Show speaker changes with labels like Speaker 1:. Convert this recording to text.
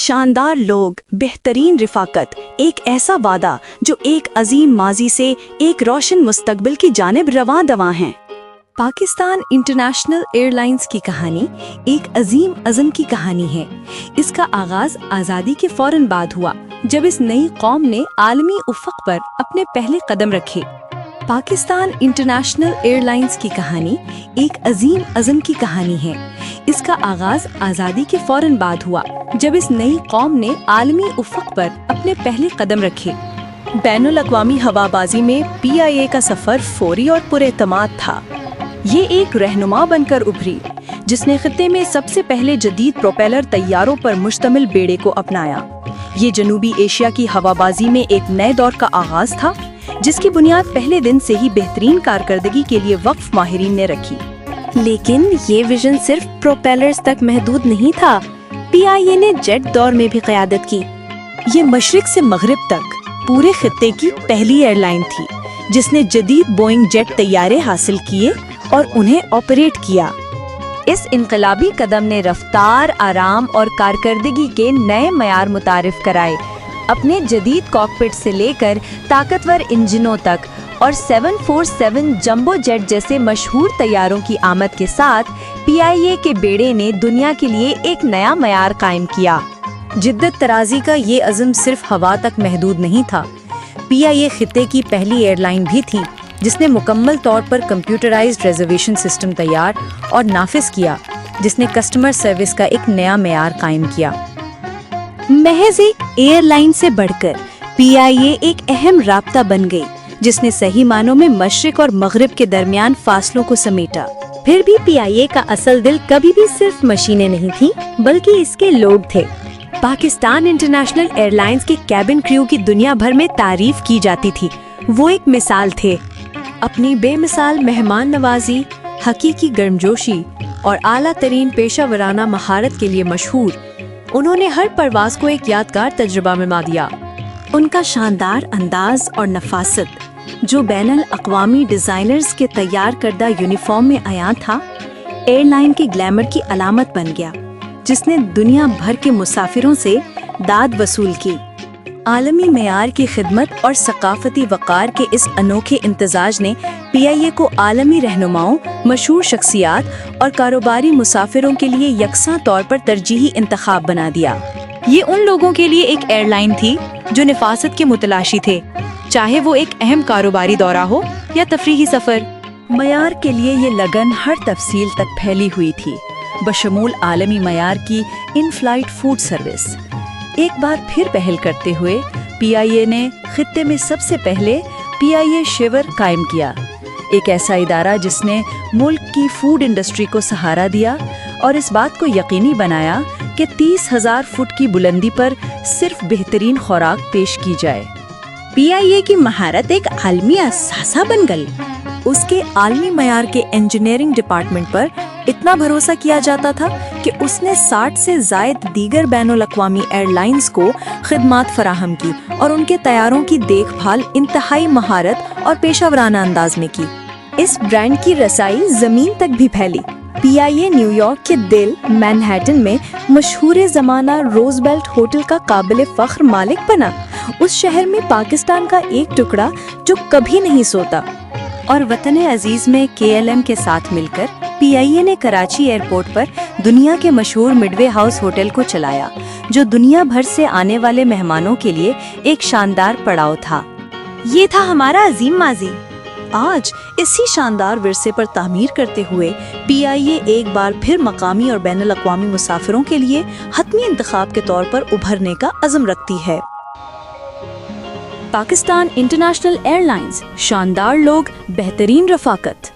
Speaker 1: شاندار لوگ، بہترین رفاقت، ایک ایسا وعدہ جو ایک عظیم ماضی سے ایک روشن مستقبل کی جانب رواں دواں ہیں۔ پاکستان انٹرنیشنل ایئر لائنز کی کہانی ایک عظیم عزم کی کہانی ہے۔ اس کا آغاز آزادی کے فوراً بعد ہوا، جب اس نئی قوم نے عالمی افق پر اپنے پہلے قدم رکھے۔ پاکستان انٹرنیشنل ایئر لائنز کی کہانی ایک عظیم عزم کی کہانی ہے۔ اس کا آغاز آزادی کے فوراً بعد ہوا، جب اس نئی قوم نے عالمی افق پر اپنے پہلے قدم رکھے۔ بین الاقوامی ہوا بازی میں PIA کا سفر فوری اور پراعتماد تھا۔ یہ ایک رہنما بن کر ابھری، جس نے خطے میں سب سے پہلے جدید پروپیلر طیاروں پر مشتمل بیڑے کو اپنایا۔ یہ جنوبی ایشیا کی ہوا بازی میں ایک نئے دور کا آغاز تھا، جس کی بنیاد پہلے دن سے ہی بہترین کارکردگی کے لیے وقف ماہرین نے رکھی۔ لیکن یہ ویژن صرف پروپیلرز تک محدود نہیں تھا۔ PIA نے جیٹ دور میں بھی قیادت کی۔ یہ مشرق سے مغرب تک پورے خطے کی پہلی ایئر لائن تھی، جس نے جدید بوئنگ جیٹ طیارے حاصل کیے اور انہیں آپریٹ کیا۔ اس انقلابی قدم نے رفتار، آرام اور کارکردگی کے نئے معیار متعارف کرائے۔ اپنے جدید کاکپٹ سے لے کر طاقتور انجنوں تک اور 747 جمبو جیٹ جیسے مشہور طیاروں کی آمد کے ساتھ PIA کے بیڑے نے دنیا کے لیے ایک نیا معیار قائم کیا۔ جدت طرازی کا یہ عزم صرف ہوا تک محدود نہیں تھا۔ PIA خطے کی پہلی ایئر لائن بھی تھی جس نے مکمل طور پر کمپیوٹرائزڈ ریزرویشن سسٹم تیار اور نافذ کیا، جس نے کسٹمر سروس کا ایک نیا معیار قائم کیا۔ محض ایک ایئر لائن سے بڑھ کر PIA ایک اہم رابطہ بن گئی، جس نے صحیح معنوں میں مشرق اور مغرب کے درمیان فاصلوں کو سمیٹا۔ پھر بھی PIA کا اصل دل کبھی بھی صرف مشینیں نہیں تھیں، بلکہ اس کے لوگ تھے۔ پاکستان انٹرنیشنل ایئر لائنز کے کیبن کریو کی دنیا بھر میں تعریف کی جاتی تھی۔ وہ ایک مثال تھے۔ اپنی بے مثال مہمان نوازی، حقیقی گرمجوشی اور اعلیٰ ترین پیشہ ورانہ مہارت کے لیے مشہور، انہوں نے ہر پرواز کو ایک یادگار تجربہ بنا دیا۔ ان کا شاندار انداز اور نفاست، جو بین الاقوامی ڈیزائنرز کے تیار کردہ یونیفارم میں عیاں تھا، ایئر لائن کے گلیمر کی علامت بن گیا، جس نے دنیا بھر کے مسافروں سے داد وصول کی۔ عالمی معیار کی خدمت اور ثقافتی وقار کے اس انوکھے امتزاج نے PIA کو عالمی رہنماؤں، مشہور شخصیات اور کاروباری مسافروں کے لیے یکساں طور پر ترجیحی انتخاب بنا دیا۔ یہ ان لوگوں کے لیے ایک ایئر لائن تھی جو نفاست کے متلاشی تھے، چاہے وہ ایک اہم کاروباری دورہ ہو یا تفریحی سفر۔ معیار کے لیے یہ لگن ہر تفصیل تک پھیلی ہوئی تھی، بشمول عالمی معیار کی ان فلائٹ فوڈ سروس۔ ایک بار پھر پہل کرتے ہوئے PIA نے خطے میں سب سے پہلے PIA شیور قائم کیا، ایک ایسا ادارہ جس نے ملک کی فوڈ انڈسٹری کو سہارا دیا اور اس بات کو یقینی بنایا کہ 30,000 فٹ کی بلندی پر صرف بہترین خوراک پیش کی جائے۔ PIA کی مہارت ایک عالمی اثاثہ بن گئی۔ اس کے عالمی معیار کے انجینئرنگ ڈپارٹمنٹ پر اتنا بھروسہ کیا جاتا تھا کہ اس نے 60 سے زائد دیگر بین الاقوامی ایئر لائنز کو خدمات فراہم کی اور ان کے طیاروں کی دیکھ بھال انتہائی مہارت اور پیشہ ورانہ انداز میں کی۔ اس برانڈ کی رسائی زمین تک بھی پھیلی۔ PIA نیو یارک کے دل مینہٹن میں مشہور زمانہ روز بیلٹ ہوٹل کا قابل فخر مالک بنا۔ اس شہر میں پاکستان کا ایک ٹکڑا جو کبھی نہیں سوتا، اور وطن عزیز میں KLM کے ساتھ مل کر PIA نے کراچی ایئرپورٹ پر دنیا کے مشہور مڈوے ہاؤس ہوٹل کو چلایا، جو دنیا بھر سے آنے والے مہمانوں کے لیے ایک شاندار پڑاؤ تھا۔ یہ تھا ہمارا عظیم ماضی۔ آج اسی شاندار ورثے پر تعمیر کرتے ہوئے PIA ایک بار پھر مقامی اور بین الاقوامی مسافروں کے لیے حتمی انتخاب کے طور پر ابھرنے کا عزم رکھتی ہے۔ پاکستان انٹرنیشنل ایئر لائنز، شاندار لوگ، بہترین رفاقت۔